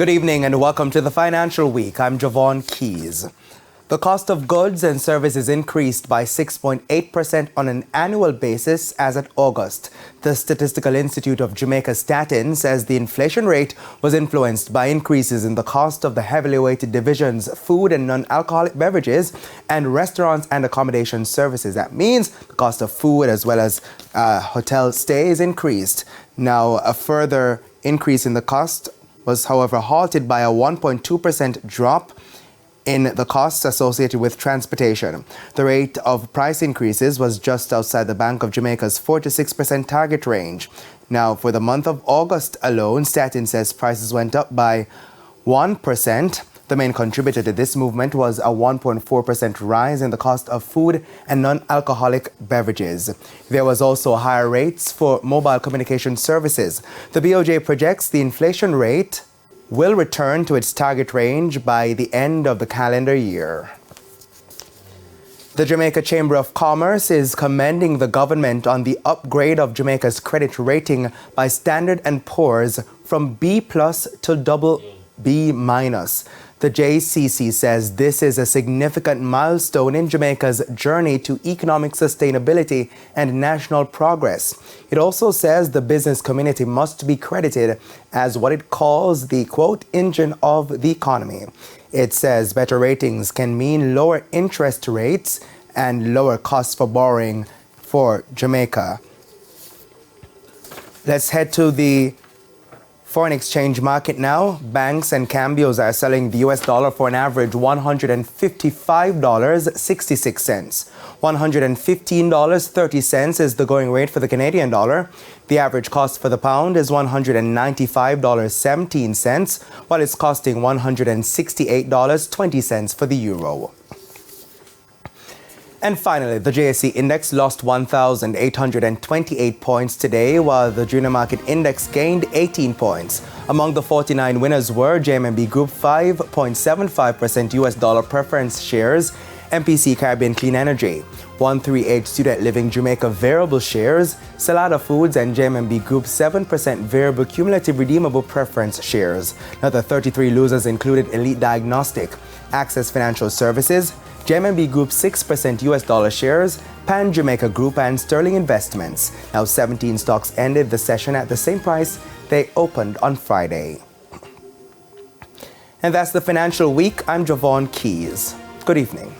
Good evening and welcome to the Financial Week. I'm Javon Keys. The cost of goods and services increased by 6.8% on an annual basis as at August. The Statistical Institute of Jamaica, STATIN, says the inflation rate was influenced by increases in the cost of the heavily weighted divisions, food and non-alcoholic beverages, and restaurants and accommodation services. That means the cost of food as well as hotel stays increased. Now, a further increase in the cost was, however, halted by a 1.2% drop in the costs associated with transportation. The rate of price increases was just outside the Bank of Jamaica's 4 to 6% target range. Now, for the month of August alone, STATIN says prices went up by 1%. The main contributor to this movement was a 1.4% rise in the cost of food and non-alcoholic beverages. There was also higher rates for mobile communication services. The BOJ projects the inflation rate will return to its target range by the end of the calendar year. The Jamaica Chamber of Commerce is commending the government on the upgrade of Jamaica's credit rating by Standard & Poor's from B+ to double B-. The JCC says this is a significant milestone in Jamaica's journey to economic sustainability and national progress. It also says the business community must be credited as what it calls the, quote, engine of the economy. It says better ratings can mean lower interest rates and lower costs for borrowing for Jamaica. Let's head to the foreign exchange market now. Banks and cambios are selling the US dollar for an average $155.66. $115.30 is the going rate for the Canadian dollar. The average cost for the pound is $195.17, while it's costing $168.20 for the euro. And finally, the JSE index lost 1,828 points today, while the junior market index gained 18 points. Among the 49 winners were JMB Group 5.75% US dollar preference shares, MPC Caribbean Clean Energy, 138 Student Living Jamaica variable shares, Salada Foods, and JMB Group 7% variable cumulative redeemable preference shares. Another 33 losers included Elite Diagnostic, Access Financial Services, JMB Group 6% US dollar shares, Pan Jamaica Group, and Sterling Investments. Now 17 stocks ended the session at the same price they opened on Friday. And that's the Financial Week. I'm Javon Keys. Good evening.